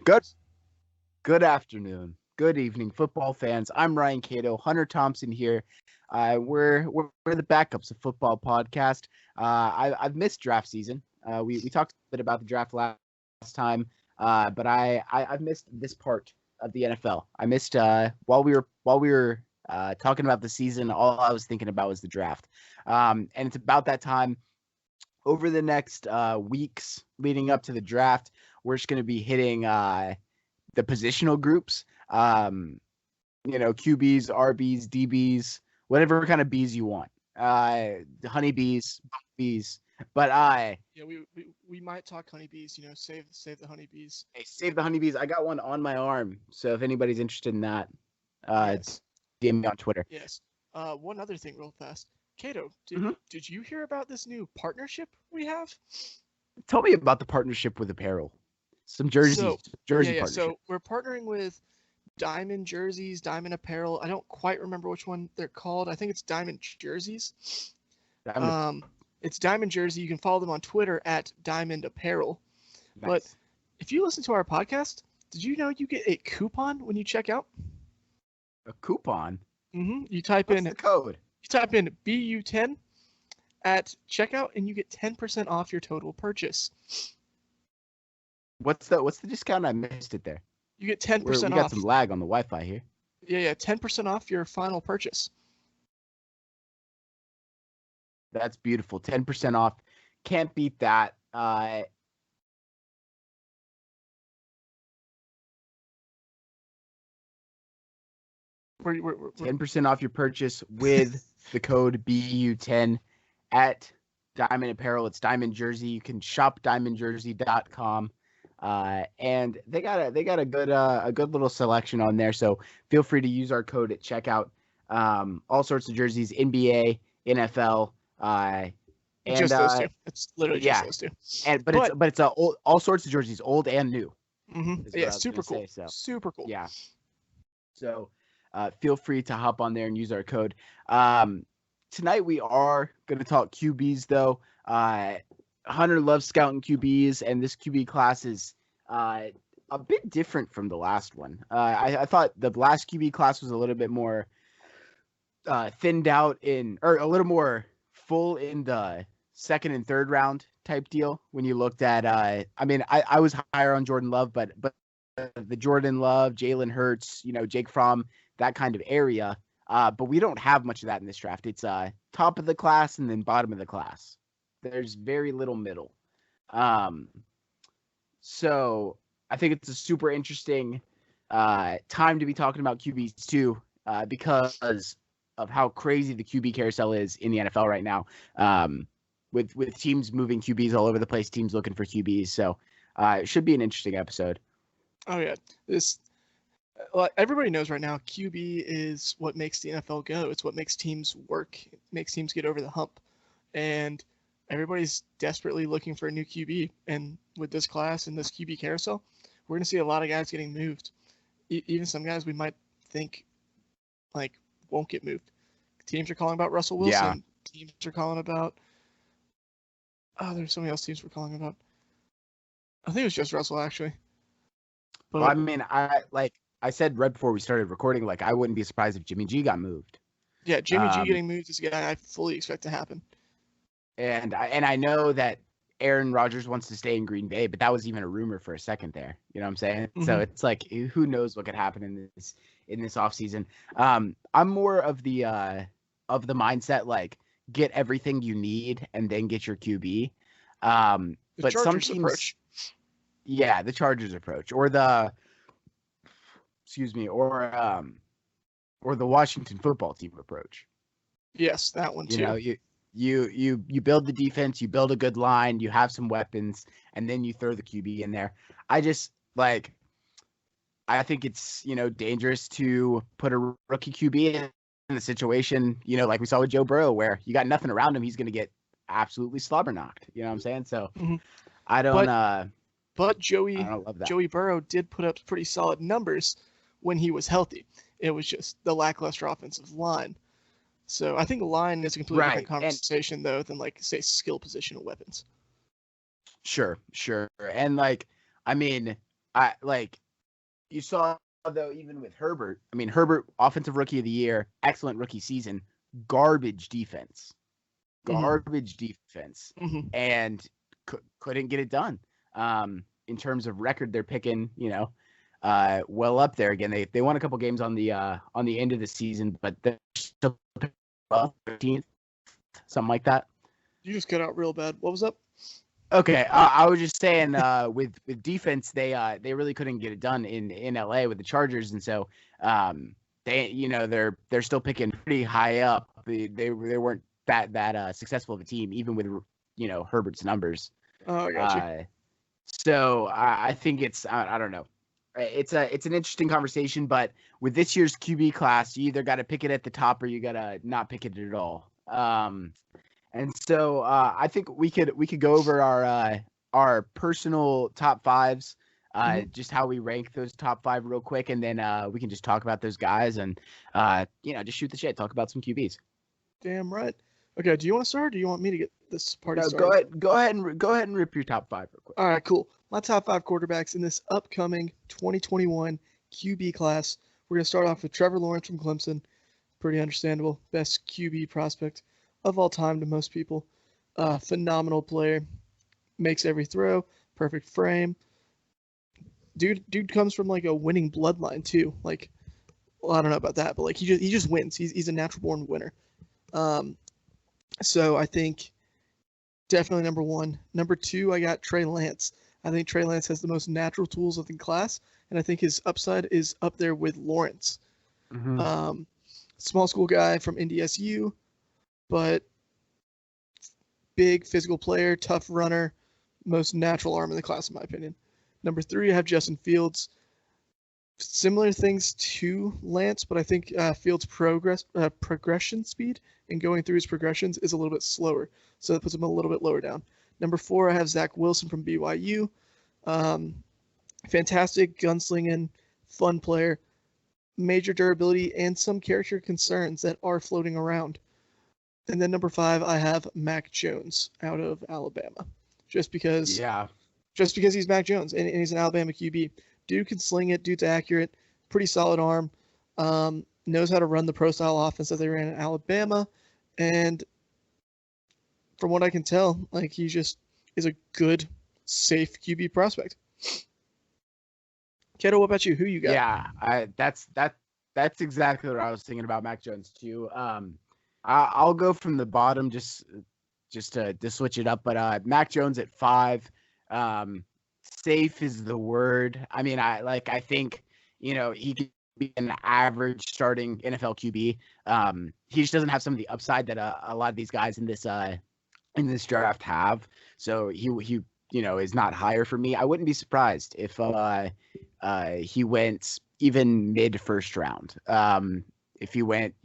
Good good afternoon. Good evening, football fans. I'm Ryan Cato, Hunter Thompson here. We're the backups of football podcast. I've missed draft season. We talked a bit about the draft last time, but I've missed this part of the NFL. I missed while we were talking about the season. All I was thinking about was the draft, and it's about that time. Over the next weeks leading up to the draft, we're just going to be hitting the positional groups. QBs, RBs, DBs, whatever kind of bees you want. The honeybees, bees. But we might talk honeybees. Save the honeybees. hey, save the honeybees. I got one on my arm, so if anybody's interested in that, Yes, DM me on Twitter. yes. One other thing, real fast. Cato, did Mhm. did you hear about this new partnership we have? Tell me about the partnership with apparel. Some jersey So, partnership. So we're partnering with Diamond Jerseys, Diamond Apparel. I don't quite remember which one they're called. I think it's Diamond Jerseys. I'm It's Diamond Jersey. You can follow them on Twitter at Diamond Apparel. nice. But if you listen to our podcast, did you know you get a coupon when you check out? A coupon. You type What's in the code? BU10 at checkout, and you get 10% off your total purchase. What's the discount? I missed it there. You get 10% We got off. some lag on the Wi-Fi here. Yeah, 10% off your final purchase. That's beautiful. 10% off. Can't beat that. We're 10% off your purchase with the code BU10 at Diamond Apparel. It's Diamond Jersey. You can shop diamondjersey.com. And they got a good little selection on there. So feel free to use our code at checkout. All sorts of jerseys, NBA, NFL, and just those two. It's literally just those two. But it's all sorts of jerseys, old and new. Yeah, super cool. Super cool. Yeah. So feel free to hop on there and use our code. Tonight we are going to talk QBs though. Hunter loves scouting QBs, and this QB class is a bit different from the last one. I thought the last QB class was a little bit more thinned out or a little more full in the second and third round type deal. When you looked at, I was higher on Jordan Love, but the Jordan Love, Jalen Hurts, Jake Fromm, that kind of area. But we don't have much of that in this draft. It's top of the class and then bottom of the class. There's very little middle. So I think it's a super interesting time to be talking about QBs too, because of how crazy the QB carousel is in the NFL right now. With teams moving QBs all over the place, teams looking for QBs. So it should be an interesting episode. Oh yeah, everybody knows right now QB is what makes the NFL go. It's what makes teams work. It makes teams get over the hump, and everybody's desperately looking for a new QB. And with this class and this QB carousel, we're gonna see a lot of guys getting moved. Even some guys we might think won't get moved. Teams are calling about Russell Wilson. Yeah. Teams are calling about. Oh, there's somebody else teams were calling about. I think it was just Russell actually. But Well, I mean, I said right before we started recording, I wouldn't be surprised if Jimmy G got moved. yeah, Jimmy G getting moved is a guy I fully expect to happen. And I know that Aaron Rodgers wants to stay in Green Bay, but that was even a rumor for a second there. You know what I'm saying? So it's who knows what could happen in this offseason. I'm more of the mindset get everything you need and then get your QB. But some teams approach. Yeah, the Chargers approach or the Washington football team approach. Yes, that one too. You build the defense, you build a good line, you have some weapons, and then you throw the QB in there. I just I think it's dangerous to put a rookie QB in the situation like we saw with Joe Burrow, where you got nothing around him, he's going to get absolutely slobber knocked. You know what I'm saying? So I don't. But I don't love that. Joey Burrow did put up pretty solid numbers when he was healthy. It was just the lackluster offensive line. So I think line is a completely different conversation though than say skill positional weapons. Sure. And You saw though, even with Herbert. I mean, Herbert, offensive rookie of the year, excellent rookie season, garbage defense, Mm-hmm. and couldn't get it done. In terms of record, they're picking, well up there again. They won a couple games on the end of the season, but they're still 13th, something like that. You just cut out real bad. What was up? Okay, I was just saying, with defense, they really couldn't get it done in LA with the Chargers, and so they're still picking pretty high up. They weren't that successful of a team, even with Herbert's numbers. Oh, I got you. So I think it's I don't know. It's an interesting conversation, but with this year's QB class, you either got to pick it at the top or you got to not pick it at all. And so I think we could go over our personal top fives, just how we rank those top five real quick, and then we can just talk about those guys and just shoot the shit, talk about some QBs. Damn right. Okay, do you want to start, or do you want me to get this party started? Go ahead and rip your top five real quick. All right, cool. My top five quarterbacks in this upcoming 2021 QB class. We're gonna start off with Trevor Lawrence from Clemson. Pretty understandable. Best QB prospect of all time to most people. Phenomenal player. Makes every throw. Perfect frame. Dude comes from like a winning bloodline too. Like, well, I don't know about that, but like he just wins. He's a natural born winner. So I think definitely number one. Number two, I got Trey Lance. I think Trey Lance has the most natural tools of the class, and I think his upside is up there with Lawrence. Mm-hmm. Small school guy from NDSU, but big physical player, tough runner, most natural arm in the class, in my opinion. Number three, I have Justin Fields. Similar things to Lance, but I think Fields' progression speed and going through his progressions is a little bit slower, so that puts him a little bit lower down. Number four, I have Zach Wilson from BYU. Fantastic gunslinging, fun player, major durability, and some character concerns that are floating around. And then number five, I have Mac Jones out of Alabama, just because he's Mac Jones and he's an Alabama QB. Dude can sling it. Dude's accurate. Pretty solid arm. Knows how to run the pro-style offense that they ran in Alabama. And from what I can tell, like he just is a good, safe QB prospect. Keto, what about you? Who you got? Yeah, that's exactly what I was thinking about Mac Jones too. I'll go from the bottom just to switch it up, but Mac Jones at 5. Safe is the word. I mean, I think he could be an average starting NFL QB. He just doesn't have some of the upside that a lot of these guys in this draft have. So he is not higher for me. I wouldn't be surprised if he went even mid first round. If he went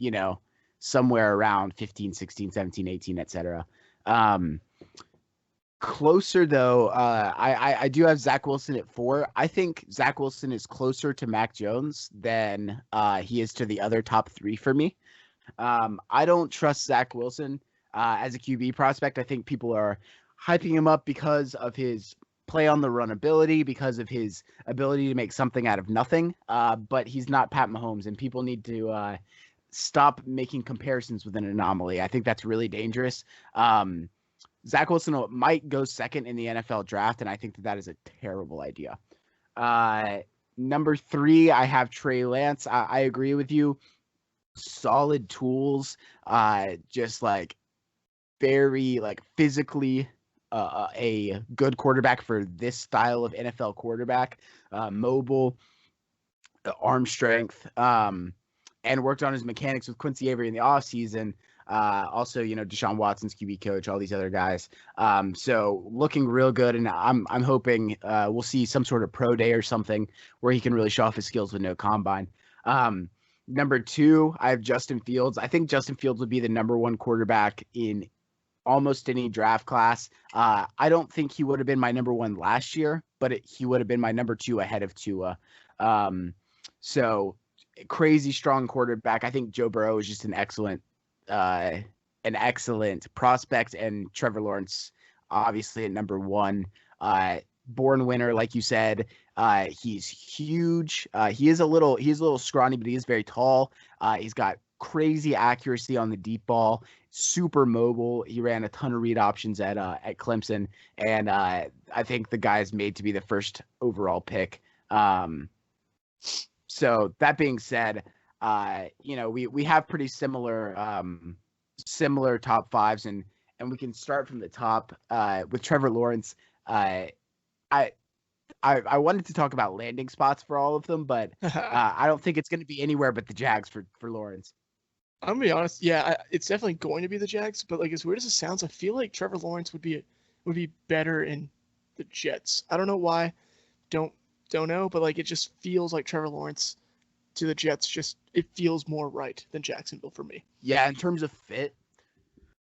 somewhere around 15, 16, 17, 18, etc. Closer though, I do have Zach Wilson at 4. I think Zach Wilson is closer to Mac Jones than he is to the other top 3 for me. I don't trust Zach Wilson as a QB prospect. I think people are hyping him up because of his play on the run ability, because of his ability to make something out of nothing. But he's not Pat Mahomes, and people need to stop making comparisons with an anomaly. I think that's really dangerous. Zach Wilson might go second in the NFL draft, and I think that is a terrible idea. Number 3, I have Trey Lance. I agree with you. Solid tools, just like very like physically a good quarterback for this style of NFL quarterback. Mobile, arm strength, and worked on his mechanics with Quincy Avery in the offseason. Also, Deshaun Watson's QB coach, all these other guys. So looking real good, and I'm hoping we'll see some sort of pro day or something where he can really show off his skills with no combine. Number 2, I have Justin Fields. I think Justin Fields would be the number 1 quarterback in almost any draft class. I don't think he would have been my number 1 last year, but he would have been my number 2 ahead of Tua. So crazy strong quarterback. I think Joe Burrow is just an excellent prospect, and Trevor Lawrence obviously at number 1. Born winner, like you said. He's huge. He's a little scrawny, but he is very tall. He's got crazy accuracy on the deep ball, super mobile. He ran a ton of read options at Clemson, and I think the guy is made to be the first overall pick. So that being said, we have pretty similar top fives, and we can start from the top with Trevor Lawrence. I wanted to talk about landing spots for all of them, but I don't think it's going to be anywhere but the Jags for Lawrence. I'm gonna be honest. Yeah, it's definitely going to be the Jags. But like, as weird as it sounds, I feel like Trevor Lawrence would be better in the Jets. I don't know why. Don't know. But like, it just feels like Trevor Lawrence to the Jets. It feels more right than Jacksonville for me. Yeah, in terms of fit.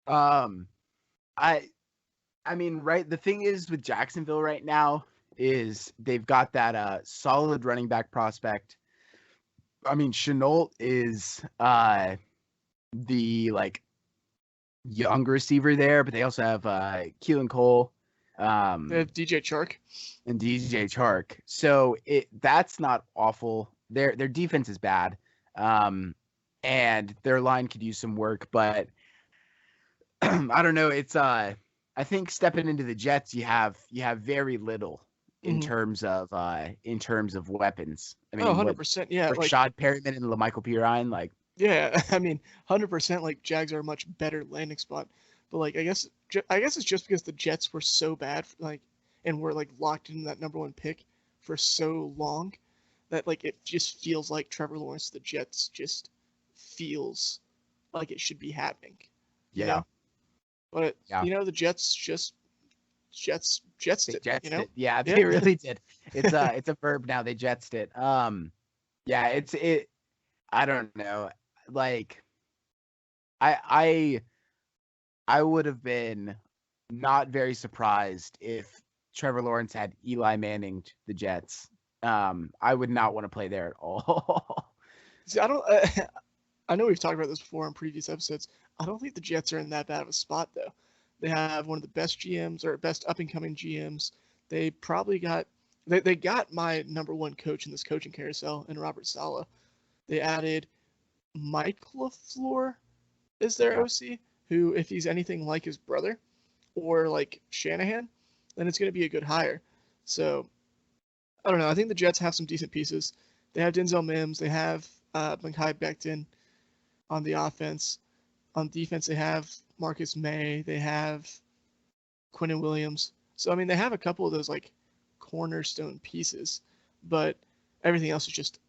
I mean, right. The thing is with Jacksonville right now is they've got that solid running back prospect. I mean, Chenault is the like young receiver there, but they also have Keelan Cole. They have DJ Chark. And DJ Chark. So that's not awful. Their defense is bad. And their line could use some work, but I don't know. It's I think stepping into the Jets, you have very little in terms of weapons. I mean, 100%. Yeah, Rashad Perryman and LaMichael Pirine, like. Yeah, I mean, 100%. Like, Jags are a much better landing spot, but like, I guess it's just because the Jets were so bad, and were like locked in that number one pick for so long, that like it just feels like Trevor Lawrence, the Jets, just feels like it should be happening. Yeah. You know? But the Jets jetsed it. It. Yeah, they really did. It's a verb now. They jetsed it. Yeah, I don't know. Like, I would have been not very surprised if Trevor Lawrence had Eli Manning the Jets. I would not want to play there at all. See, I don't. I know we've talked about this before in previous episodes. I don't think the Jets are in that bad of a spot, though. They have one of the best GMs or best up-and-coming GMs. They probably got they got my number one coach in this coaching carousel in Robert Saleh. They added Mike LaFleur as their OC, who, if he's anything like his brother or like Shanahan, then it's going to be a good hire. So, I don't know. I think the Jets have some decent pieces. They have Denzel Mims. They have Mekhi Becton on the offense. On defense, they have Marcus May. They have Quinnen Williams. So, I mean, they have a couple of those like cornerstone pieces, but everything else is just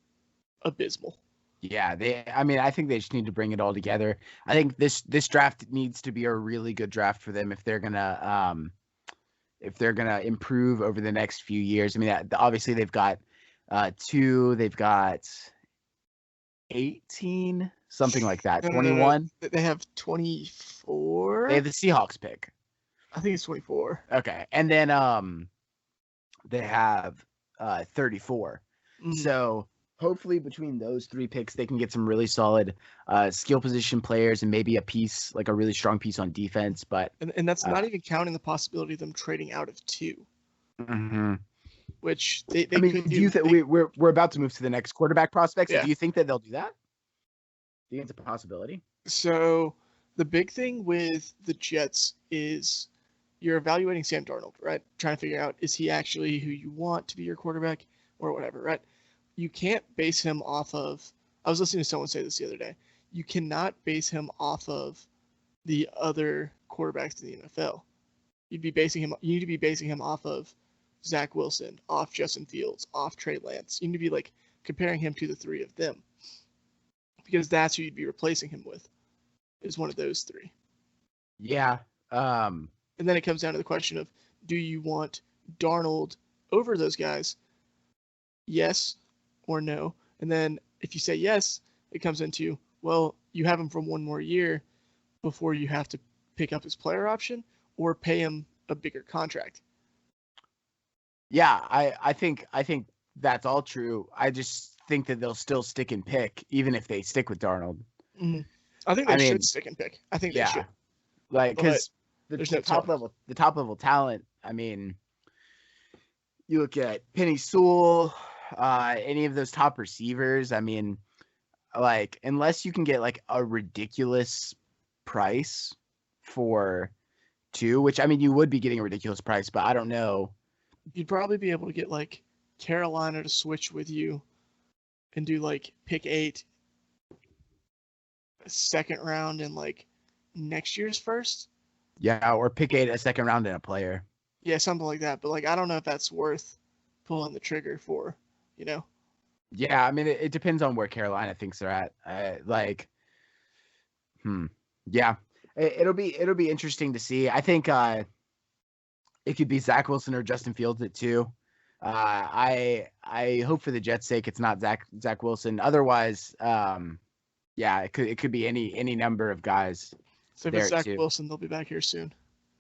abysmal. Yeah, I think they just need to bring it all together. I think this draft needs to be a really good draft for them if they're gonna improve over the next few years. I mean, obviously they've got 18, something like that. 21. They have 24. They have the Seahawks pick. I think it's 24. Okay, and then they have 34. Mm-hmm. So hopefully between those three picks, they can get some really solid skill position players and maybe a piece, like a really strong piece on defense. But and that's not even counting the possibility of them trading out of 2. Mm-hmm. Which they I mean, could do you think we're about to move to the next quarterback prospect? So Yeah. do you think that they'll do that? Do you think it's a possibility? So the big thing with the Jets is you're evaluating Sam Darnold, right? Trying to figure out, is he actually who you want to be your quarterback or whatever, right? You can't base him off of, I was listening to someone say this the other day, you cannot base him off of the other quarterbacks in the NFL. You need to be basing him off of Zach Wilson, off Justin Fields, off Trey Lance. You need to be like comparing him to the 3 of them, because that's who you'd be replacing him with, is one of those 3. Yeah. And then it comes down to the question of, do you want Darnold over those guys? Yes or no? And then if you say yes, it comes into, well, you have him for one more year before you have to pick up his player option or pay him a bigger contract. Yeah, I think that's all true. I just think that they'll still stick and pick, even if they stick with Darnold. Mm-hmm. I think they should stick and pick. I think they should. Like, because the top level talent. I mean, You look at Penny Sewell, any of those top receivers. I mean, like unless you can get like a ridiculous price for two, which I mean you would be getting a ridiculous price, but I don't know. You'd probably be able to get like Carolina to switch with you and do like pick 8, second round, and like next year's first. Yeah, or pick 8 a second round in a player. Yeah, something like that. But like, I don't know if that's worth pulling the trigger for, you know? Yeah, I mean it depends on where Carolina thinks they're at. Yeah, it'll be interesting to see. I think it could be Zach Wilson or Justin Fields at 2. I hope for the Jets' sake it's not Zach Wilson. Otherwise, yeah, it could be any number of guys. So if it's Zach Wilson, they'll be back here soon.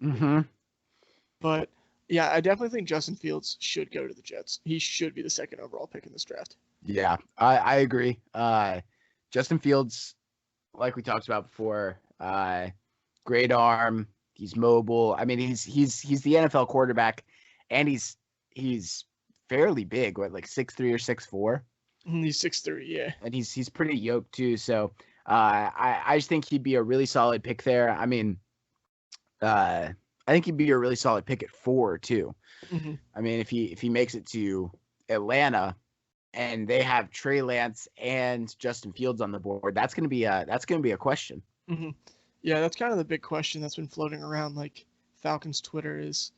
Mm-hmm. But yeah, I definitely think Justin Fields should go to the Jets. He should be the second overall pick in this draft. Yeah, I agree. Justin Fields, like we talked about before, great arm. He's mobile. I mean, he's the NFL quarterback, and he's fairly big. What, like 6'3" or 6'4"? He's 6'3", yeah. And he's pretty yoked too. So I just think he'd be a really solid pick there. I mean, I think he'd be a really solid pick at 4 too. Mm-hmm. I mean, if he makes it to Atlanta and they have Trey Lance and Justin Fields on the board, that's gonna be a question. Mm-hmm. Yeah, that's kind of the big question that's been floating around like Falcons Twitter is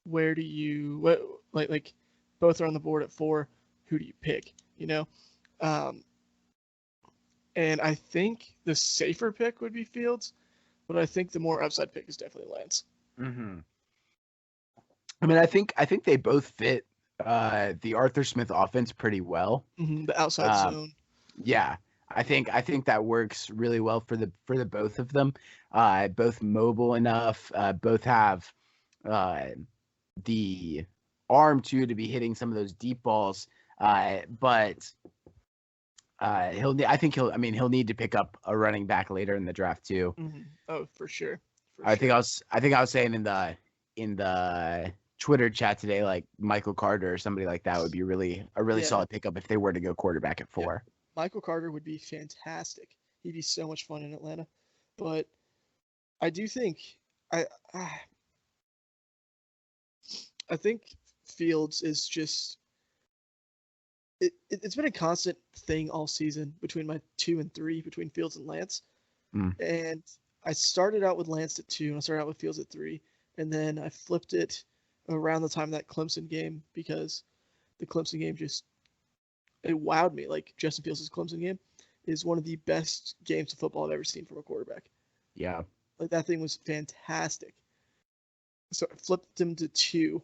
where do you like both are on the board at 4, who do you pick, you know? And I think the safer pick would be Fields, but I think the more upside pick is definitely Lance. Mm-hmm. I mean, I think they both fit the Arthur Smith offense pretty well. Mm-hmm. The outside zone. Yeah, I think that works really well for the both of them. Both mobile enough. Both have the arm too to be hitting some of those deep balls. But he'll need to pick up a running back later in the draft too. Mm-hmm. Oh, for sure. I think I was saying in the Twitter chat today, like Michael Carter or somebody like that would be a really solid pickup if they were to go quarterback at 4. Yeah. Michael Carter would be fantastic. He'd be so much fun in Atlanta. But I do think I think Fields is just it's been a constant thing all season between my 2 and 3, between Fields and Lance. And I started out with Lance at 2, and I started out with Fields at 3, and then I flipped it around the time of that Clemson game because the Clemson game it wowed me. Like Justin Fields' Clemson game is one of the best games of football I've ever seen from a quarterback. Yeah. Like that thing was fantastic. So I flipped him to 2.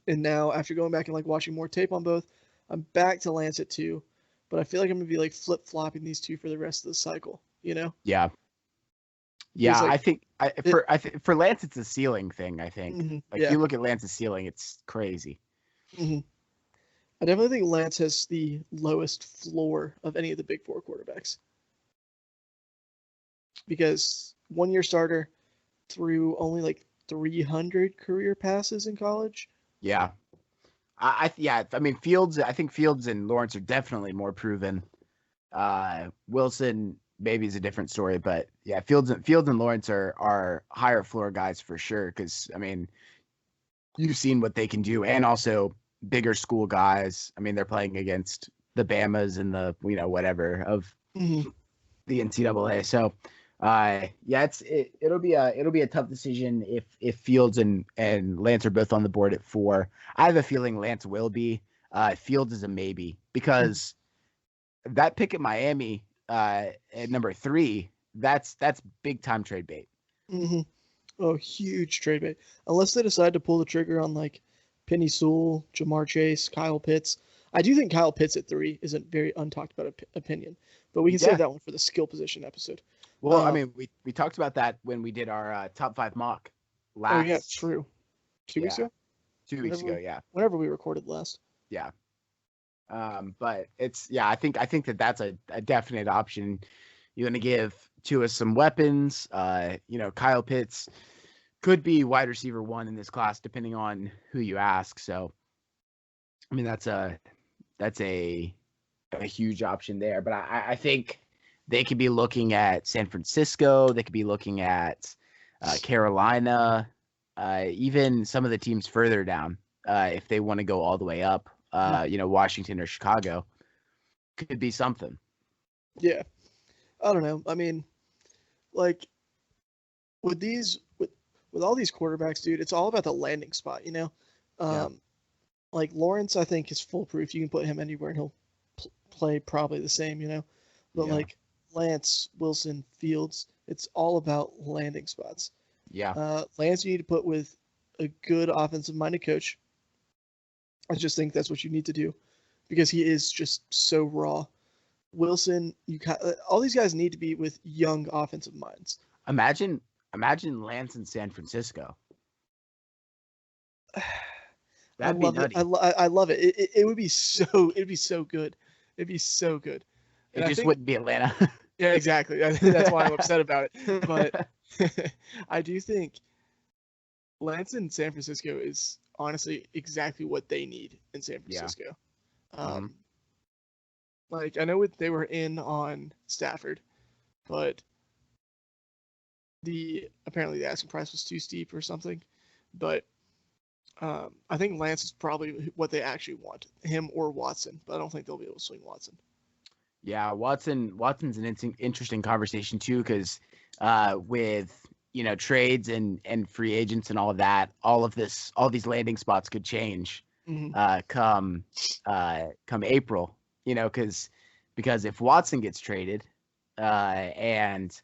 And now after going back and like watching more tape on both, I'm back to Lance at 2, but I feel like I'm going to be like flip-flopping these two for the rest of the cycle, you know? Yeah. Yeah, like, I think for Lance it's a ceiling thing, I think. Mm-hmm, you look at Lance's ceiling, it's crazy. Mm-hmm. I definitely think Lance has the lowest floor of any of the big 4 quarterbacks. Because 1-year starter threw only like 300 career passes in college. Yeah. I mean Fields and Lawrence are definitely more proven. Wilson maybe is a different story, but yeah, Fields and Lawrence are higher floor guys for sure. Because I mean, you've seen what they can do, and also bigger school guys. I mean, they're playing against the Bamas and the whatever of the NCAA. So, yeah, it'll be a tough decision if Fields and Lance are both on the board at 4. I have a feeling Lance will be. Fields is a maybe because that pick at Miami at number 3, that's big time trade bait. Mm-hmm. Oh, huge trade bait. Unless they decide to pull the trigger on like Penny Sewell, Jamar Chase, Kyle Pitts. I do think Kyle Pitts at 3 is a very untalked about opinion, but we can save that one for the skill position episode. Well, I mean, we talked about that when we did our top 5 mock last. Oh yeah, true. 2 weeks ago. 2 weeks ago, yeah. Whenever we recorded last. Yeah. But I think that's a definite option. You're gonna give Tua some weapons. Kyle Pitts could be wide receiver 1 in this class, depending on who you ask. So I mean, that's a huge option there. But I think they could be looking at San Francisco. They could be looking at Carolina, even some of the teams further down if they want to go all the way up. Washington or Chicago could be something. Yeah, I don't know. I mean, like with all these quarterbacks, dude, it's all about the landing spot. Yeah. Like Lawrence, I think is foolproof. You can put him anywhere and he'll play probably the same. But Yeah. like Lance, Wilson, Fields, it's all about landing spots. Yeah. Lance, you need to put with a good offensive-minded coach. I just think that's what you need to do because he is just so raw. Wilson, all these guys need to be with young offensive minds. Imagine Lance in San Francisco. That'd be nutty. I love it. It would be so good. It'd be so good. And it just wouldn't be Atlanta. Yeah, exactly. That's why I'm upset about it. But I do think Lance in San Francisco is honestly exactly what they need in San Francisco. Yeah. Like I know they were in on Stafford, but apparently the asking price was too steep or something. But I think Lance is probably what they actually want, him or Watson. But I don't think they'll be able to swing Watson. Yeah, Watson's an interesting conversation too, because with trades and free agents and all of that, all these landing spots could change come April. Because if Watson gets traded, and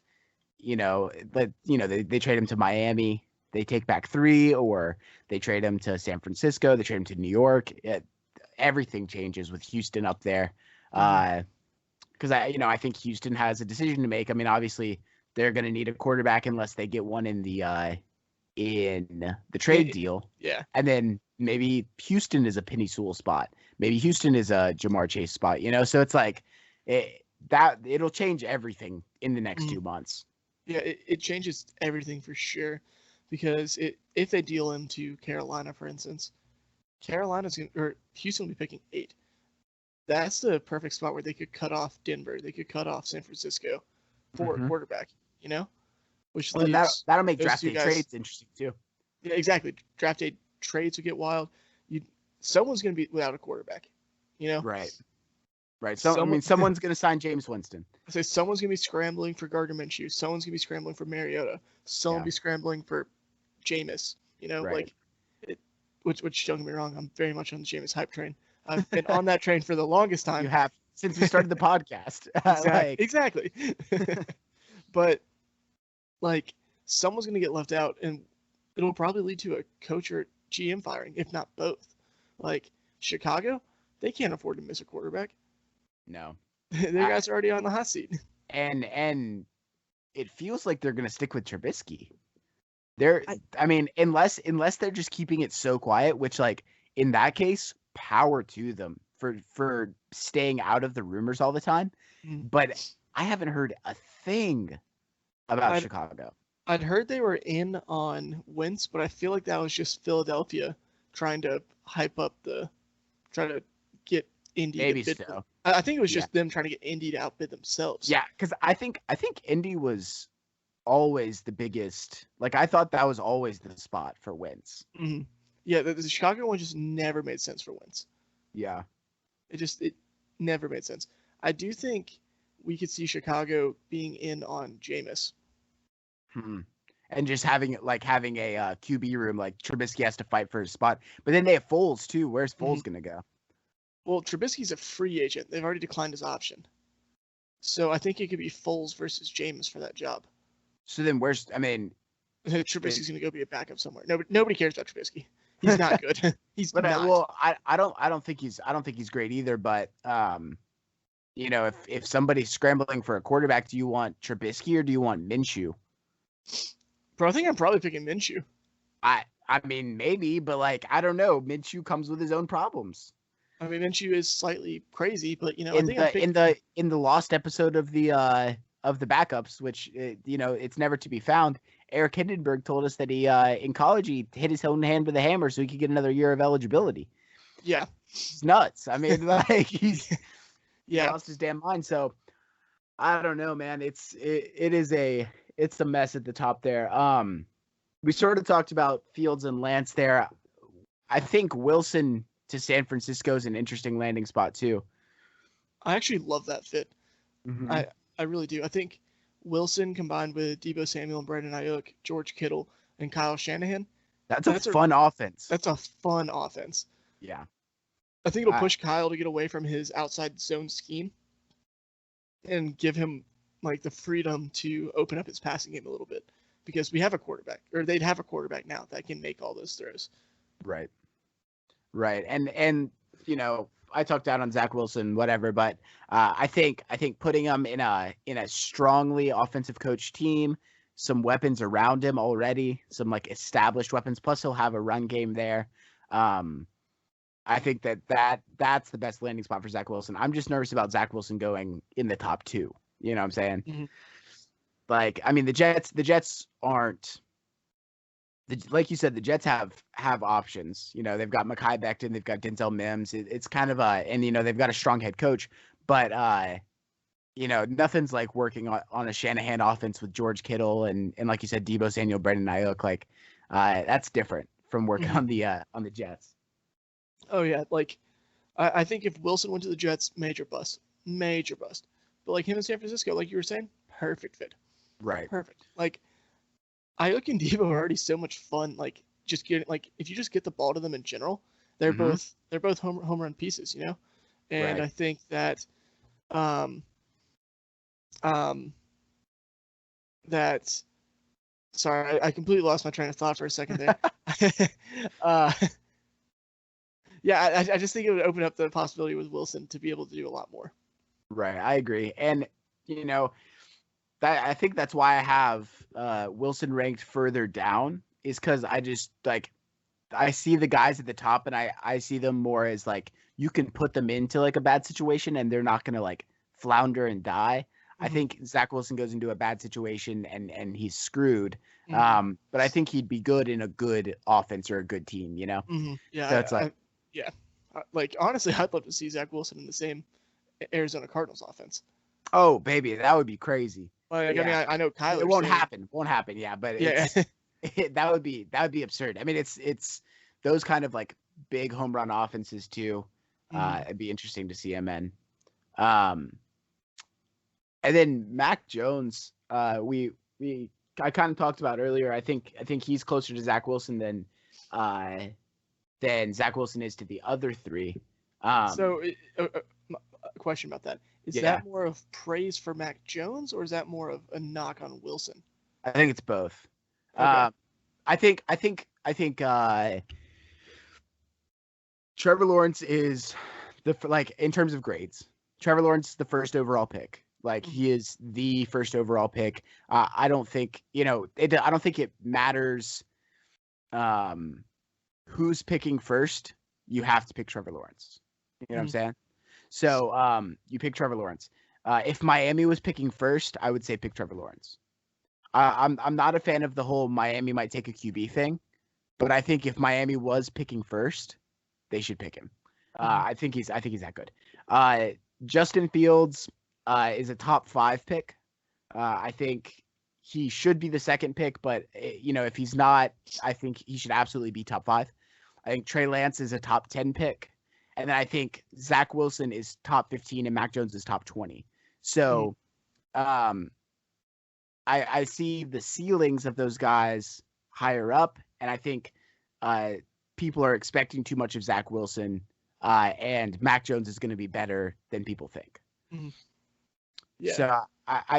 they trade him to Miami, they take back 3, or they trade him to San Francisco, they trade him to New York. Everything changes with Houston up there. Because I think Houston has a decision to make. I mean, obviously they're going to need a quarterback unless they get one in the trade deal. Yeah. And then maybe Houston is a Penny Sewell spot. Maybe Houston is a Jamar Chase spot. So it's like it'll change everything in the next 2 months. Yeah, it changes everything for sure. Because if they deal him to Carolina, for instance, Houston will be picking 8. That's the perfect spot where they could cut off Denver. They could cut off San Francisco for a quarterback, Which that'll make draft day trades interesting too. Yeah, exactly. Draft day trades would get wild. Someone's going to be without a quarterback, Right. Someone's going to sign James Winston. I say someone's going to be scrambling for Gardner Minshew. Someone's going to be scrambling for Mariota. Someone will be scrambling for Jameis. Right. Which don't get me wrong, I'm very much on the Jameis hype train. I've been on that train for the longest time. You have since we started the podcast. Exactly. But someone's going to get left out, and it'll probably lead to a coach or GM firing, if not both. Like Chicago, they can't afford to miss a quarterback. No, their guys are already on the hot seat. And it feels like they're going to stick with Trubisky. Unless they're just keeping it so quiet, which in that case, power to them for staying out of the rumors all the time. But I haven't heard a thing about Chicago. I'd heard they were in on Wentz, but I feel like that was just Philadelphia trying to try to get Indy. Maybe so. I think it was just them trying to get Indy to outbid themselves. Yeah, because I think Indy was always the biggest. I thought that was always the spot for Wentz. Mm-hmm. Yeah, the Chicago one just never made sense for Wentz. Yeah. It never made sense. I do think we could see Chicago being in on Jameis. And just having a QB room, Trubisky has to fight for his spot. But then they have Foles too. Where's Foles going to go? Well, Trubisky's a free agent. They've already declined his option. So I think it could be Foles versus Jameis for that job. So then Trubisky's going to go be a backup somewhere. Nobody cares about Trubisky. He's not good. He's not. I don't think he's great either. But if somebody's scrambling for a quarterback, do you want Trubisky or do you want Minshew? Bro, I think I'm probably picking Minshew. I mean maybe, but I don't know. Minshew comes with his own problems. I mean, Minshew is slightly crazy, but in the lost episode of the backups, which it's never to be found. Eric Hindenburg told us that he in college he hit his own hand with a hammer so he could get another year of eligibility. Yeah. He's nuts. I mean, like he's Yeah. lost his damn mind. So I don't know, man. It's a mess at the top there. We sort of talked about Fields and Lance there. I think Wilson to San Francisco is an interesting landing spot too. I actually love that fit. Mm-hmm. I really do. I think Wilson combined with Deebo Samuel and Brandon Ayuk, George Kittle, and Kyle Shanahan. That's a fun offense. That's a fun offense. Yeah. I think it'll push Kyle to get away from his outside zone scheme and give him like the freedom to open up his passing game a little bit, because we have a quarterback, or they'd have a quarterback now that can make all those throws. Right. And you know, I talked out on Zach Wilson, whatever, but I think putting him in a strongly offensive coach team, some weapons around him already, some like established weapons, plus he'll have a run game there. I think that's the best landing spot for Zach Wilson. I'm just nervous about Zach Wilson going in the top 2. You know what I'm saying? Mm-hmm. Like, I mean, the Jets aren't. Like you said, the Jets have options. You know, they've got Mekhi Becton, they've got Denzel Mims. It's kind of and you know, they've got a strong head coach, but you know, nothing's like working on a Shanahan offense with George Kittle and like you said, Deebo Samuel, Brandon Ayuk. Like, that's different from working on the Jets. Oh yeah, like I think if Wilson went to the Jets, major bust. But like him in San Francisco, like you were saying, perfect fit. Right. Perfect. Like Ayuk and Deebo are already so much fun. Like just getting, like if you just get the ball to them in general, they're both home run pieces, you know. And right. I think that that sorry, I completely lost my train of thought for a second there. Yeah, I just think it would open up the possibility with Wilson to be able to do a lot more. Right, I agree, and you know, I think that's why I have Wilson ranked further down, is because I just like I see the guys at the top, and I see them more as like you can put them into like a bad situation, and they're not gonna like flounder and die. I think Zach Wilson goes into a bad situation and he's screwed. But I think he'd be good in a good offense or a good team, you know? Yeah. So it's like, like honestly, I'd love to see Zach Wilson in the same Arizona Cardinals offense. Oh, baby, that would be crazy. Like, yeah. I mean, I know Kyler. It won't happen. Yeah, but that would be absurd. I mean, it's those kind of like big home run offenses too. It'd be interesting to see him in. And then Mac Jones, I kind of talked about earlier. I think he's closer to Zach Wilson than Zach Wilson is to the other 3. So, a question about that: is that more of praise for Mac Jones, or is that more of a knock on Wilson? I think it's both. Okay. I think Trevor Lawrence is in terms of grades. Trevor Lawrence is the first overall pick. Like, he is the first overall pick. I don't think, I don't think it matters who's picking first. You have to pick Trevor Lawrence. You know what I'm saying? So you pick Trevor Lawrence. If Miami was picking first, I would say pick Trevor Lawrence. I'm not a fan of the whole Miami might take a QB thing, but I think if Miami was picking first, they should pick him. I think he's that good. Justin Fields is a top 5 pick. I think he should be the second pick, but if he's not, I think he should absolutely be top 5. I think Trey Lance is a top 10 pick, and then I think Zach Wilson is top 15 and Mac Jones is top 20. So, I see the ceilings of those guys higher up, and I think people are expecting too much of Zach Wilson, and Mac Jones is going to be better than people think. Yeah. So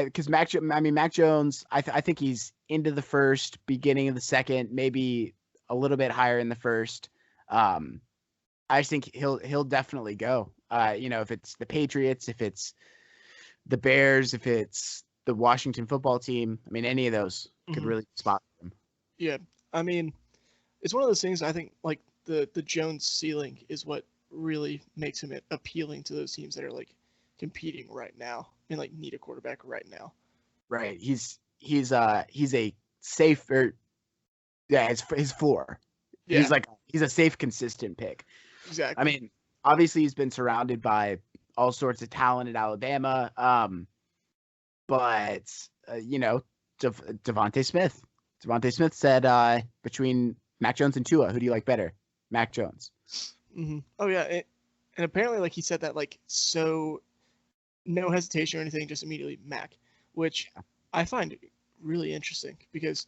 because Mac Jones, I think he's into the first, beginning of the second, maybe a little bit higher in the first. I just think he'll definitely go. If it's the Patriots, if it's the Bears, if it's the Washington football team, I mean, any of those could really spot him. Yeah, I mean, it's one of those things. I think like the Jones ceiling is what really makes him appealing to those teams that are like competing right now and like need a quarterback right now. Right. He's a safe, his floor. Yeah. He's a safe, consistent pick. Exactly. I mean, obviously he's been surrounded by all sorts of talent at Alabama, but Devontae Smith. Devontae Smith said between Mac Jones and Tua, who do you like better? Mac Jones. Oh yeah, and apparently like he said that like so no hesitation or anything, just immediately Mac, which I find really interesting because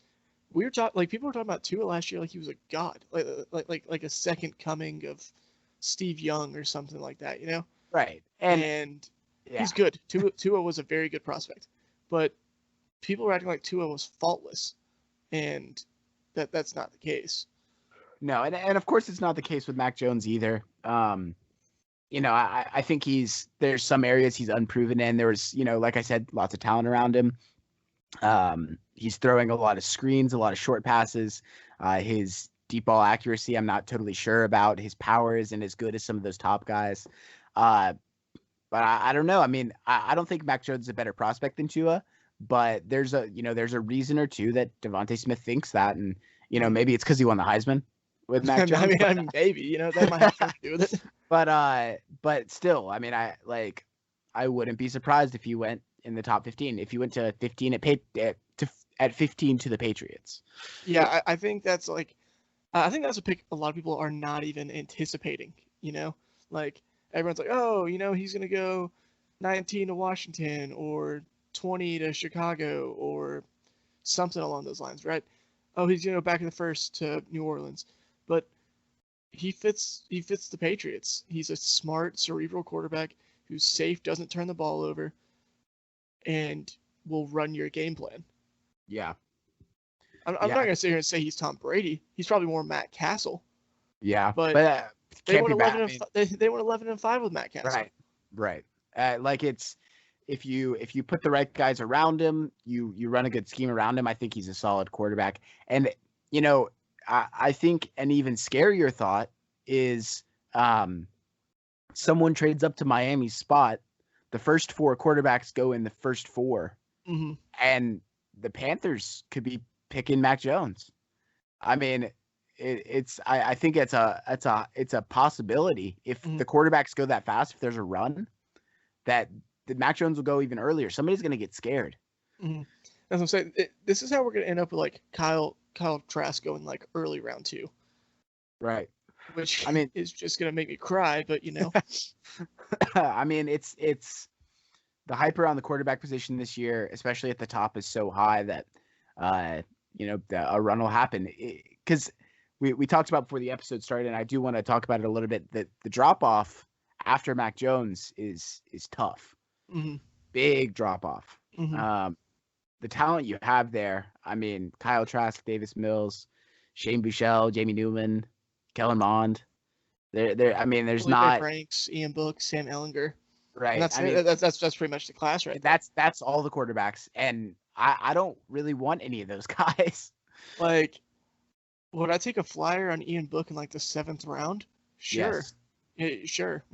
we were talking like people were talking about Tua last year like he was a god, like a second coming of Steve Young or something like that, you know? Right. And yeah, he's good. Tua was a very good prospect, but people were acting like Tua was faultless, and that's not the case. no, and of course it's not the case with Mac Jones either. I think there's some areas he's unproven in. There was, like I said, lots of talent around him. He's throwing a lot of screens, a lot of short passes. His deep ball accuracy, I'm not totally sure about. His power isn't as good as some of those top guys. But I don't know. I mean, I don't think Mac Jones is a better prospect than Tua, but there's a reason or two that Devontae Smith thinks that, and maybe it's because he won the Heisman with Mac Jones. I mean, maybe that might have something to do with it. But still, I mean, I wouldn't be surprised if you went in the top 15. If you went to 15 at 15 to the Patriots. Yeah, I think that's like, I think that's a pick a lot of people are not even anticipating. Like everyone's like, oh, he's gonna go 19 to Washington or 20 to Chicago or something along those lines, right? Oh, he's gonna go back in the first to New Orleans, but he fits the Patriots. He's a smart, cerebral quarterback who's safe, doesn't turn the ball over, and will run your game plan. Yeah. I'm not gonna sit here and say he's Tom Brady. He's probably more Matt Castle. Yeah, but they went 11-5 with Matt Castle. Right. Like it's if you put the right guys around him, you run a good scheme around him. I think he's a solid quarterback. And I think an even scarier thought is someone trades up to Miami's spot. The first 4 quarterbacks go in the first 4, and the Panthers could be picking Mac Jones. I mean, I think it's a possibility if the quarterbacks go that fast. If there's a run, that the Mac Jones will go even earlier. Somebody's going to get scared. That's what I'm saying. This is how we're going to end up with like Kyle Trask going like early round 2. Right. Which is just going to make me cry, but I mean, it's the hype around the quarterback position this year, especially at the top, is so high that a run will happen. Because we talked about before the episode started, and I do want to talk about it a little bit. That the drop off after Mac Jones is tough. Big drop off. The talent you have there. I mean, Kyle Trask, Davis Mills, Shane Buechele, Jamie Newman, Kellen Mond. I mean, there's Felipe not Franks, Ian Book, Sam Ellinger. Right. And that's pretty much the class, right? That's all the quarterbacks, and I don't really want any of those guys. Like, would I take a flyer on Ian Book in like the 7th round? Sure. Yes. Sure.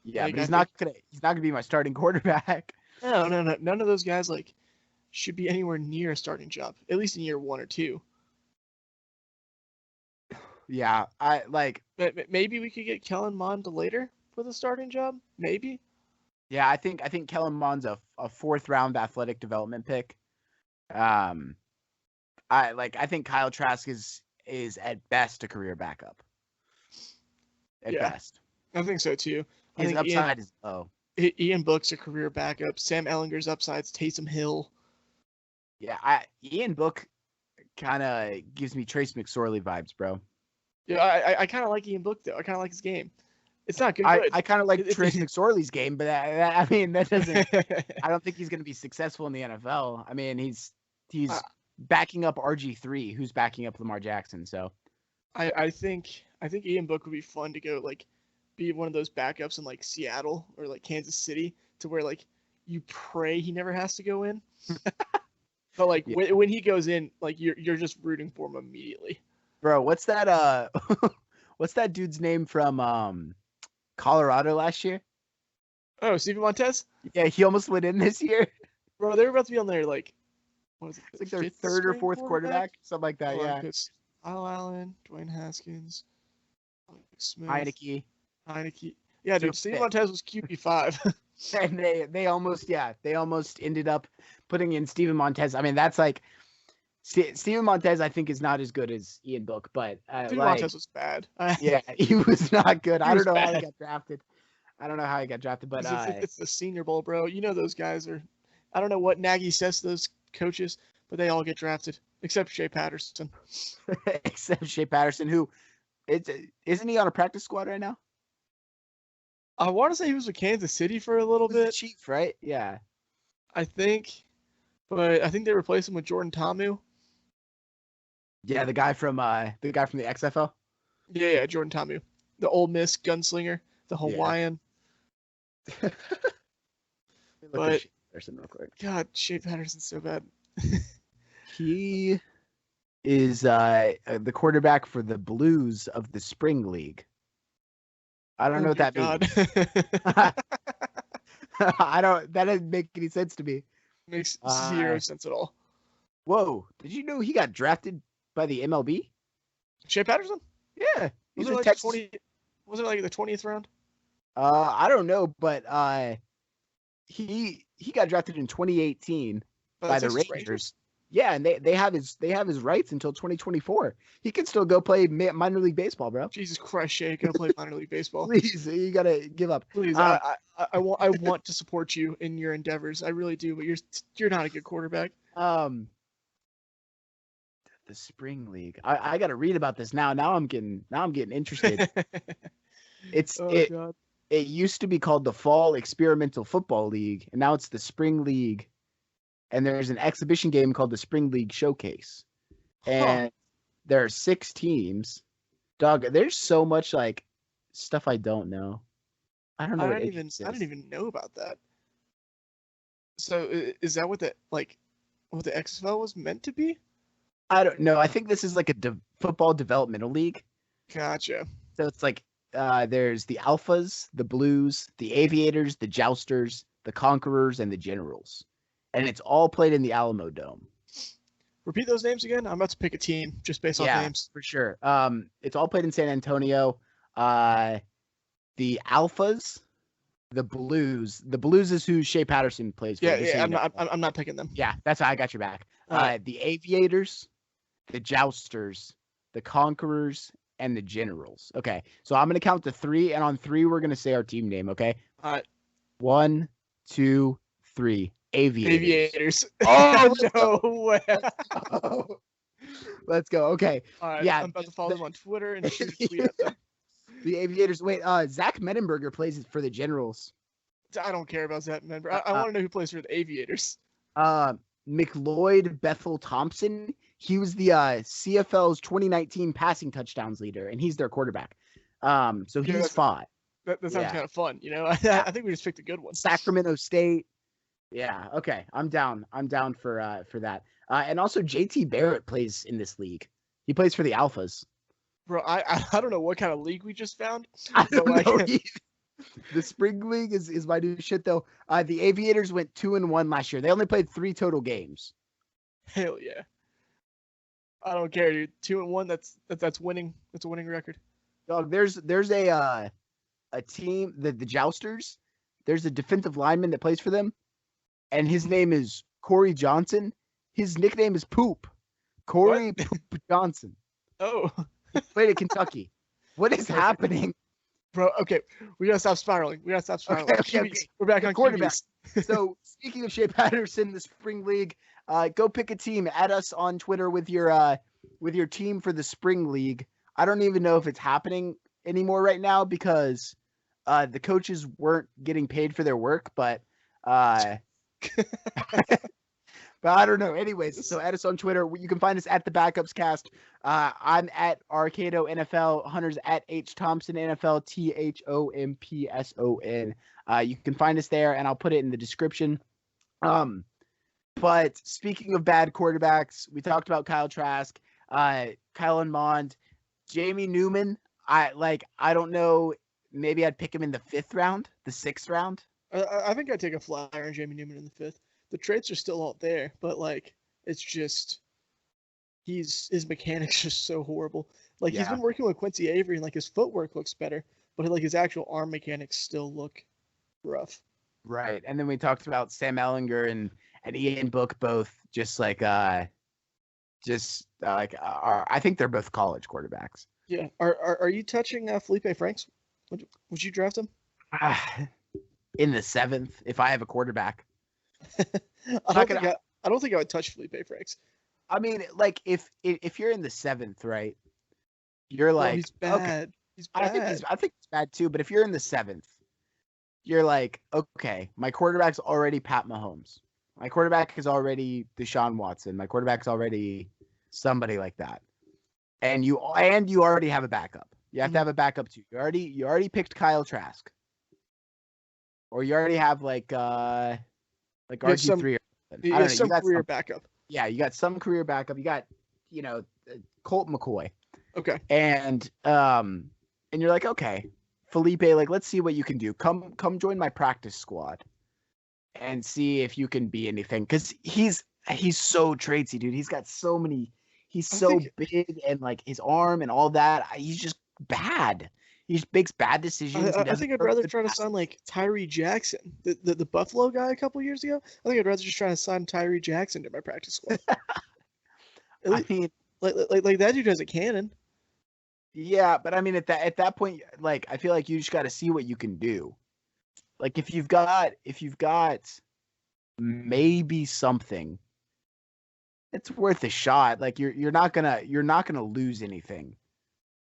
Yeah, like, but he's not gonna be my starting quarterback. No. None of those guys like should be anywhere near a starting job, at least in year 1 or 2. Yeah, maybe we could get Kellen Mond later for the starting job. Maybe. Yeah, I think Kellen Mond's a 4th round athletic development pick. I think Kyle Trask is at best a career backup. At best. I think so too. His upside is low. Ian Book's a career backup. Sam Ellinger's upside's Taysom Hill. Yeah, Ian Book kind of gives me Trace McSorley vibes, bro. Yeah, I kind of like Ian Book though. I kind of like his game. It's not good. I kind of like Trace McSorley's game, but I mean that doesn't. I don't think he's going to be successful in the NFL. I mean he's backing up RG3, who's backing up Lamar Jackson. So I think Ian Book would be fun to go like be one of those backups in like Seattle or like Kansas City to where like you pray he never has to go in. But like when he goes in, like you're just rooting for him immediately. Bro, what's that what's that dude's name from Colorado last year? Oh, Steven Montez? Yeah, he almost went in this year. Bro, they were about to be on their like what was it? It's like their 3rd or 4th quarterback, something like that. Yeah. Kyle Allen, Dwayne Haskins, Alex Smith, Heineke. Heineke. Yeah, So dude. Steve Montez was QB5. and they almost ended up putting in Steven Montez. I mean, that's like Steven Montez. I think is not as good as Ian Book, but Steve like Montez was bad. yeah, he was not good. He I was don't know how he bad. got drafted. I don't know how he got drafted, but It's the Senior Bowl, bro. You know those guys are. I don't know what Nagy says to those coaches, but they all get drafted except Shea Patterson. except Shea Patterson, who isn't he on a practice squad right now? I want to say he was with Kansas City for a little He was the bit. Chief, right? Yeah. I think, but I think they replaced him with Jordan Ta'amu. Yeah, the guy from the XFL. Yeah, Jordan Ta'amu, the Ole Miss gunslinger, the Hawaiian. Let me look But- at Shea Patterson real quick. God, Shea Patterson's so bad. He is the quarterback for the Blues of the Spring League. I don't know what that means. I don't. That doesn't make any sense to me. Makes zero sense at all. Whoa! Did you know he got drafted by the MLB? Shea Patterson? Yeah, Was he's it a like Texas. 20? Was it like the 20th round? I don't know, but he got drafted in 2018 by the Rangers. Yeah, and they have his rights until 2024. He can still go play minor league baseball, bro. Jesus Christ, Shea, go play minor league baseball. Please, you gotta give up. Please, I want to support you in your endeavors. I really do, but you're not a good quarterback. The Spring League. I gotta read about this now. Now I'm getting interested. God. It used to be called the Fall Experimental Football League, and now it's the Spring League. And there's an exhibition game called the Spring League Showcase. And there are 6 teams. Dog, there's so much like stuff I don't know. I don't know. I didn't even know about that. So is that what the XFL was meant to be? I don't know. I think this is like a football developmental league. Gotcha. So it's like there's the Alphas, the Blues, the Aviators, the Jousters, the Conquerors, and the Generals. And it's all played in the Alamo Dome. Repeat those names again. I'm about to pick a team just based on names. For sure. It's all played in San Antonio. The Alphas, the Blues. The Blues is who Shea Patterson plays for. Yeah. I'm not picking them. Yeah, that's how I got your back. The Aviators, the Jousters, the Conquerors, and the Generals. Okay, so I'm gonna count to 3, and on 3 we're gonna say our team name. Okay. All right. 1, 2, 3. Aviators. Oh no way. Let's go. Okay. All right. Yeah. I'm about to follow them on Twitter and shoot a tweet at them. The Aviators. Wait. Zach Mettenberger plays for the Generals. I don't care about that member. I want to know who plays for the Aviators. McLeod Bethel Thompson. He was the CFL's 2019 passing touchdowns leader, and he's their quarterback. So he's 5. That sounds kind of fun. You know, I think we just picked a good one. Sacramento State. Yeah. Okay. I'm down. I'm down for that. And also JT Barrett plays in this league. He plays for the Alphas. Bro, I don't know what kind of league we just found. I don't know. The Spring League is my new shit though. The Aviators went 2-1 last year. They only played 3 total games. Hell yeah. I don't care, dude. 2-1. That's winning. That's a winning record. Dog, there's a team, the Jousters. There's a defensive lineman that plays for them. And his name is Corey Johnson. His nickname is Poop. Corey Poop Johnson. Oh. He played at Kentucky. What is happening? Bro, okay. We got to stop spiraling. Okay. We're back on quarterback. QBs. So, speaking of Shea Patterson, the Spring League, go pick a team. Add us on Twitter with your team for the Spring League. I don't even know if it's happening anymore right now because the coaches weren't getting paid for their work, but but I don't know. Anyways, so add us on Twitter. You can find us at the Backups Cast. I'm at Arcado NFL. Hunter's at H Thompson NFL. THOMPSON. You can find us there, and I'll put it in the description. But speaking of bad quarterbacks, we talked about Kyle Trask, Kyle Mond, Jamie Newman. I don't know. Maybe I'd pick him in the 5th round, the 6th round. I think I'd take a flyer on Jamie Newman in the 5th. The traits are still out there, but it's just his mechanics are so horrible. He's been working with Quincy Avery, and his footwork looks better. but like his actual arm mechanics still look rough. Right. And then we talked about Sam Ellinger and Ian Book both just like I think they're both college quarterbacks. Yeah. Are you touching Felipe Franks? Would you draft him? In the 7th, if I have a quarterback. I don't think I would touch Felipe Franks. I mean, like if you're in the 7th, right? You're like, he's bad. Okay. He's bad. I think he's bad too. But if you're in the 7th, you're like, okay, my quarterback's already Pat Mahomes. My quarterback is already Deshaun Watson. My quarterback's already somebody like that. And you already have a backup. You have to have a backup too. You already picked Kyle Trask. Or you already have like RG3 or something. You have some career backup. Yeah, you got some career backup. You got, Colt McCoy. Okay. And you're like, okay, Felipe, like, let's see what you can do. Come join my practice squad and see if you can be anything. Because he's so tradesy, dude. He's got so many. He's so big and like his arm and all that. He's just bad. He just makes bad decisions. I think I'd rather try to sign like Tyree Jackson, the Buffalo guy a couple years ago. I think I'd rather just try to sign Tyree Jackson to my practice squad. I mean, like that dude has a cannon. Yeah, but I mean, at that point, like, I feel like you just got to see what you can do. Like, if you've got maybe something, it's worth a shot. Like, you're not gonna lose anything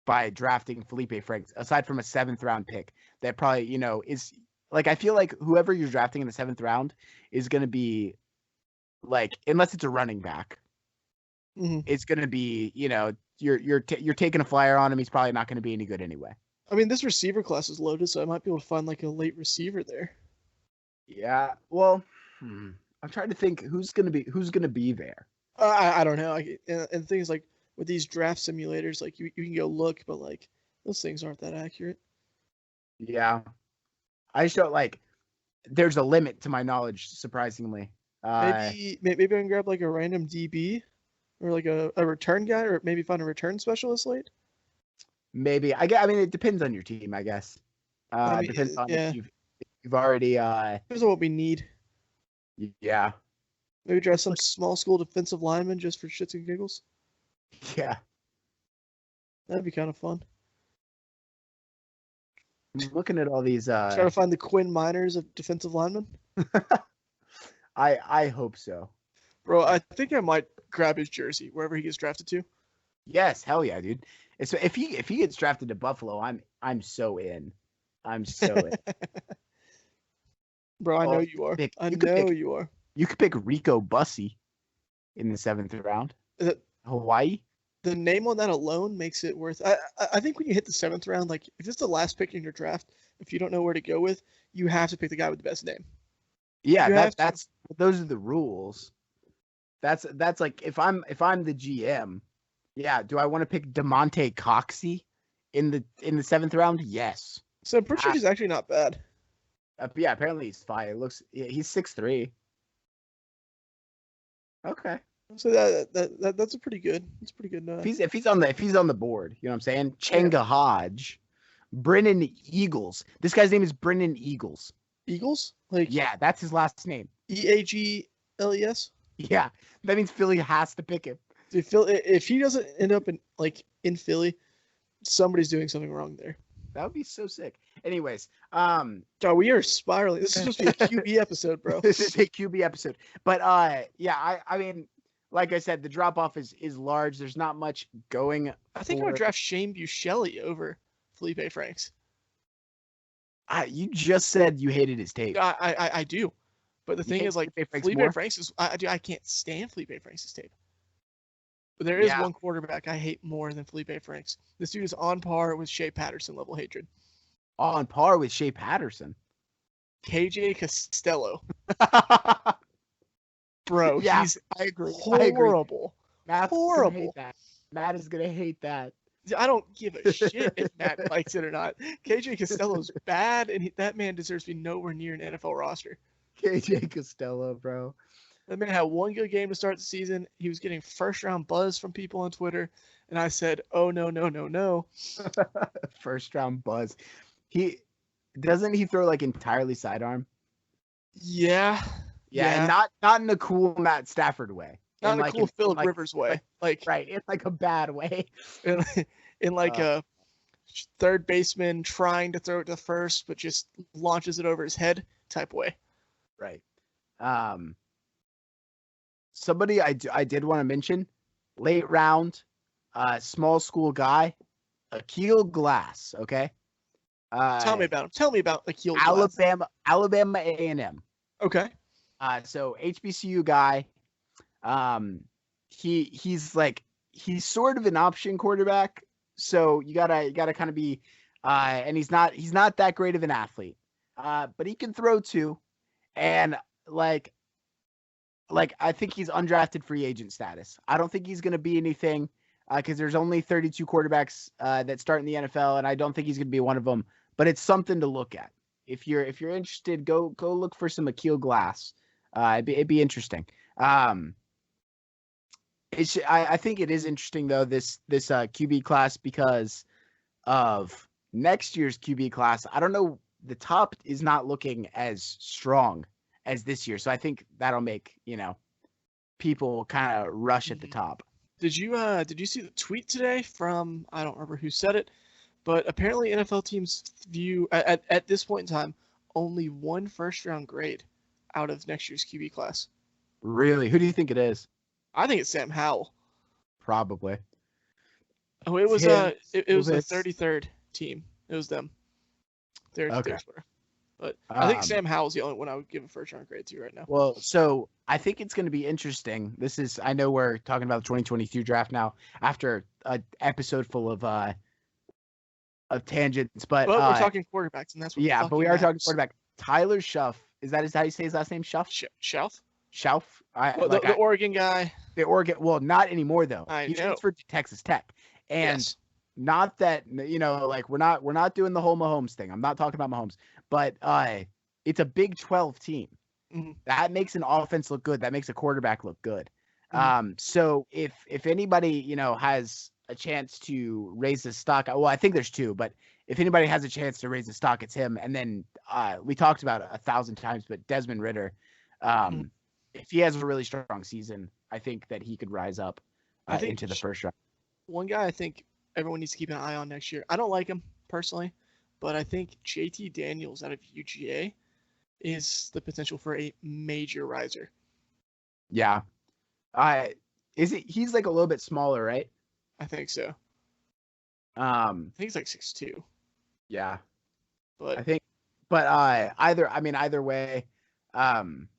by drafting Felipe Franks, aside from a 7th round pick that probably, is like, I feel like whoever you're drafting in the 7th round is gonna be like, unless it's a running back, it's gonna be, you're taking a flyer on him. He's probably not going to be any good anyway. I mean, this receiver class is loaded, so I might be able to find like a late receiver there. Yeah. Well, I'm trying to think who's going to be there. I don't know. And things like with these draft simulators, like you can go look, but like those things aren't that accurate. Yeah. I just don't like. There's a limit to my knowledge, surprisingly. Maybe I can grab like a random DB. Or like a return guy, or maybe find a return specialist late. Maybe I mean, it depends on your team, I guess. Depends on if you've already. Here's what we need. Yeah. Maybe draft some small school defensive lineman just for shits and giggles. Yeah. That'd be kind of fun. I'm looking at all these. Try to find the Quinn Miners of defensive linemen. I hope so. Bro, I think I might grab his jersey wherever he gets drafted to. Yes, hell yeah, dude. So if he gets drafted to Buffalo, I'm so in. I'm so in. Bro, I know you are. You are. You could pick Rico Bussey in the 7th round. Hawaii. The name on that alone makes it worth. I think when you hit the 7th round, like if it's the last pick in your draft, if you don't know where to go with, you have to pick the guy with the best name. Yeah, those are the rules. That's like if I'm the GM, yeah. Do I want to pick DeMonte Coxey in the 7th round? Yes. So I'm pretty sure he's actually not bad. Yeah, apparently he's fine. He's 6'3". Okay. So that's a pretty good. It's pretty good. If he's on the board, you know what I'm saying? Chenga Hodge, Brennan Eagles. This guy's name is Brennan Eagles. Eagles? Like yeah, that's his last name. EAGLES. Yeah, that means Philly has to pick him. If he doesn't end up in Philly, somebody's doing something wrong there. That would be so sick. Anyways, we are spiraling. This is supposed to be a QB episode, bro. This is a QB episode. But yeah, I mean, like I said, the drop off is large. There's not much going. I think I would draft Shane Buechele over Felipe Franks. You just said you hated his tape. I do. But the thing is, like, Felipe Franks is I can't stand Felipe Franks' tape. But there is one quarterback I hate more than Felipe Franks. This dude is on par with Shea Patterson level hatred. On par with Shea Patterson. KJ Castello. Bro, yeah, I agree. Horrible. Matt's horrible. Matt is gonna hate that. I don't give a shit if Matt likes it or not. KJ Castello's bad, and that man deserves to be nowhere near an NFL roster. KJ Castello, bro. That man had one good game to start the season. He was getting first-round buzz from people on Twitter, and I said, "Oh no, no, no, no." First-round buzz. He doesn't he throw like entirely sidearm? Yeah. Yeah, and not in a cool Matt Stafford way. Not In in a like cool Phillip like Rivers way. Like right, in like a bad way. in, in like Uh, a third baseman trying to throw it to first, but just launches it over his head type way. right. Um, somebody I did want to mention, late round, small school guy, Akil Glass. Okay. Tell me about him. Tell me about Akil Glass. Alabama A&M. Okay. So HBCU guy. He's sort of an option quarterback. So you gotta kind of be, and he's not that great of an athlete. But he can throw too, and like I think he's undrafted free agent status. I don't think he's gonna be anything because there's only 32 quarterbacks that start in the NFL, and I don't think he's gonna be one of them. But it's something to look at. If you're interested, go look for some Akil Glass. It'd be interesting. I think it is interesting though this QB class because of next year's QB class. I don't know. The top is not looking as strong as this year, so I think that'll make people kind of rush at the top. Did you see the tweet today from, I don't remember who said it, but apparently NFL teams view at this point in time only one first round grade out of next year's QB class. Really? Who do you think it is? I think it's Sam Howell. Probably. Oh, it was it was the 33rd team. It was them. Okay. But I think Sam Howell's the only one I would give a first round grade to right now. Well, so I think it's going to be interesting. I know we're talking about the 2022 draft now after an episode full of tangents, but we're talking quarterbacks, and that's what but we are matters. talking quarterback. Tyler Schuff, is that how you say his last name? Schuff? Schuff? Schuff? The Oregon guy. The Oregon, well, not anymore though. He transferred to Texas Tech, and not that like we're not doing the whole Mahomes thing. I'm not talking about Mahomes, but it's a Big 12 team. Mm-hmm. That makes an offense look good. That makes a quarterback look good. Mm-hmm. So if anybody has a chance to raise the stock, well, I think there's two, but if anybody has a chance to raise the stock, it's him. And then we talked about it 1,000 times, but Desmond Ritter, if he has a really strong season, I think that he could rise up into the first round. One guy I think everyone needs to keep an eye on next year. I don't like him personally, but I think JT Daniels out of UGA is the potential for a major riser. Yeah. He's like a little bit smaller, right? I think so. I think he's like 6'2". Yeah. But I think either way, I'm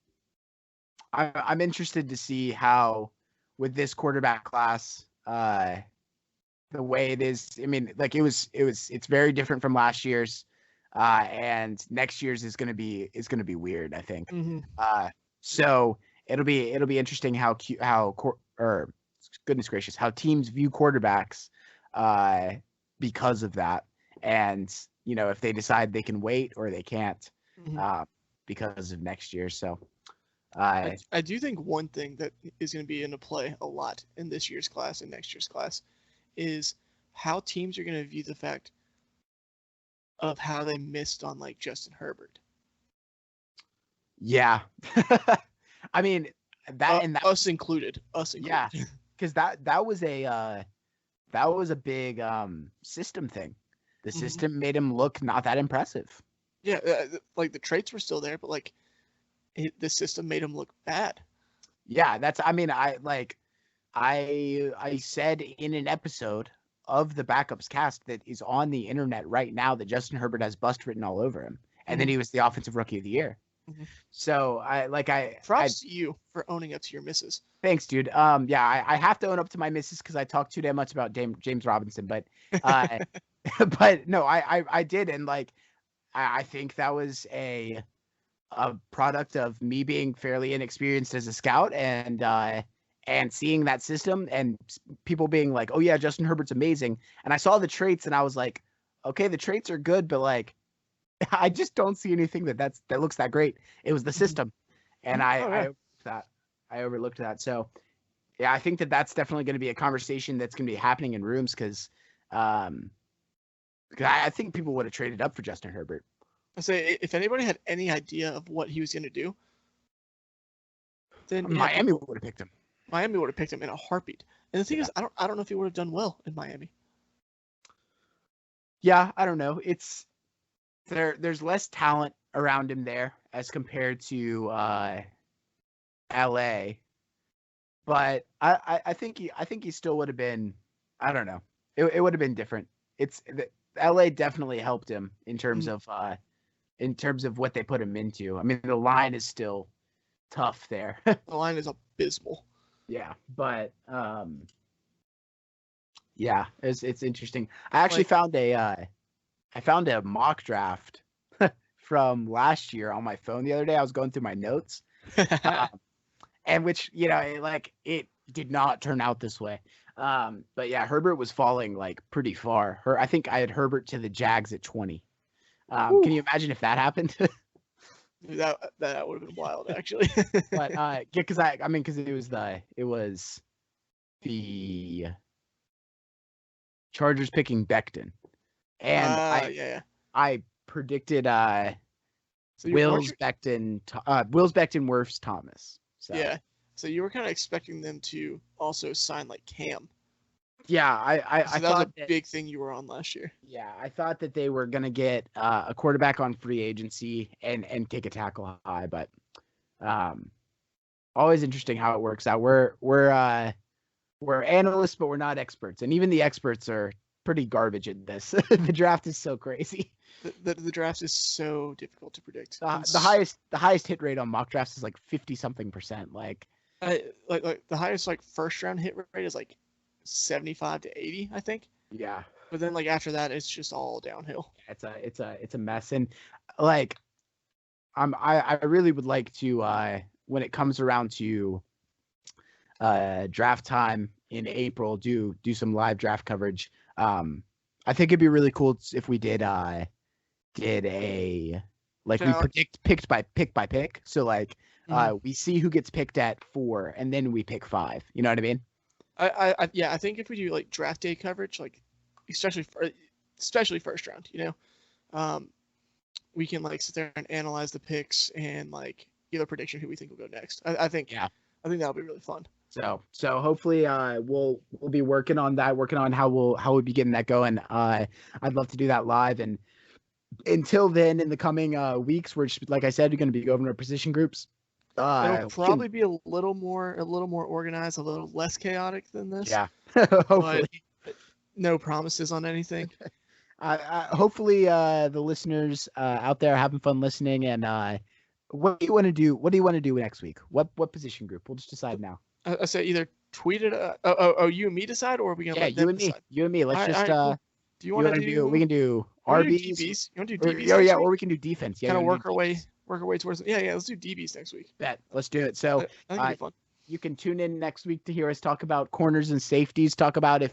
interested to see how with this quarterback class, the way it is. I mean, like it's very different from last year's, and next year's is gonna be weird, I think. Mm-hmm. So it'll be interesting how goodness gracious, how teams view quarterbacks, because of that, and if they decide they can wait or they can't, because of next year. So. I do think one thing that is going to be into play a lot in this year's class and next year's class is how teams are going to view the fact of how they missed on like Justin Herbert. Yeah. I mean that and that, us included. Yeah, because that was a big system thing. The system made him look not that impressive. Yeah, like the traits were still there, but like the system made him look bad. Yeah, I said in an episode of the Backups cast that is on the internet right now that Justin Herbert has bust written all over him, and then he was the offensive rookie of the year. So props to you for owning up to your misses. Thanks, dude. I have to own up to my misses because I talk too damn much about James Robinson, but but no, I did, and like I think that was a product of me being fairly inexperienced as a scout and seeing that system and people being like, oh yeah, Justin Herbert's amazing. And I saw the traits and I was like, okay, the traits are good, but like, I just don't see anything that looks that great. It was the system. And I overlooked that. So yeah, I think that's definitely going to be a conversation that's going to be happening in rooms. Cause I think people would have traded up for Justin Herbert. I say if anybody had any idea of what he was going to do, then Miami would have picked him. Miami would have picked him in a heartbeat. And the thing is, I don't know if he would have done well in Miami. Yeah, I don't know. It's there's less talent around him there as compared to LA. But I think he still would have been, I don't know. It would have been different. LA definitely helped him in terms of what they put him into. I mean, the line is still tough there. The line is abysmal. Yeah, but yeah, it's interesting. I actually found a mock draft from last year on my phone the other day. I was going through my notes, and which it did not turn out this way. But yeah, Herbert was falling like pretty far. I think I had Herbert to the Jags at 20. Can you imagine if that happened? That would have been wild, actually. But because it was the Chargers picking Becton, and I predicted Wills Becton, Wirfs Thomas. So. Yeah, so you were kind of expecting them to also sign like Cam. Yeah, I that thought was a big thing you were on last year. Yeah, I thought that they were gonna get a quarterback on free agency and take a tackle high, but always interesting how it works out. We're analysts, but we're not experts, and even the experts are pretty garbage at this. The draft is so crazy. The draft is so difficult to predict. The highest hit rate on mock drafts is like 50-something%. Like the highest like first round hit rate is like 75 to 80, I think. Yeah. But then like after that, it's just all downhill. It's a mess, and like I really would like to when it comes around to draft time in April, do some live draft coverage. I think it'd be really cool if we did a like we predict pick by pick. So like we see who gets picked at 4, and then we pick 5. You know what I mean? I think if we do like draft day coverage, like especially first round, we can like sit there and analyze the picks and like give a prediction who we think will go next. I think that'll be really fun. So hopefully we'll be working on that, working on how we'll be getting that going. I'd love to do that live, and until then, in the coming weeks, we're just, like I said, we're going to be going to our position groups. It'll probably be a little more organized, a little less chaotic than this. Yeah, hopefully. But no promises on anything. Hopefully, the listeners out there are having fun listening. And what do you want to do? What do you want to do next week? What position group? We'll just decide now. I say either tweet it. You and me decide, or are we gonna let them decide? You and me. Let's just. Cool. Do you want to do? We can do RBs. You want to do DBs? Or we can do defense. Yeah, kind of work our way towards. Yeah. Let's do DBs next week. Bet. Let's do it. So I think it'll be fun. You can tune in next week to hear us talk about corners and safeties. Talk about if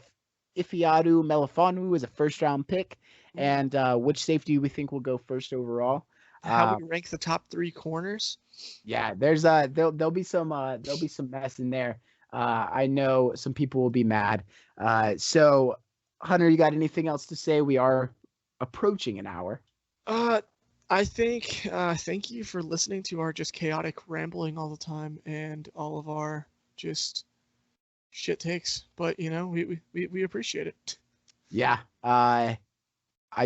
Ifeatu Melifonwu is a first-round pick, and which safety we think will go first overall. How we rank the top 3 corners. Yeah, there's there'll be some mess in there. I know some people will be mad. So Hunter, you got anything else to say? We are approaching an hour. I think thank you for listening to our just chaotic rambling all the time and all of our just shit takes. But we appreciate it. Yeah, I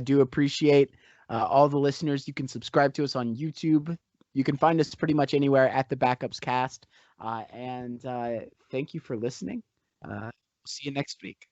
do appreciate all the listeners. You can subscribe to us on YouTube. You can find us pretty much anywhere at the Backups Cast. And thank you for listening. See you next week.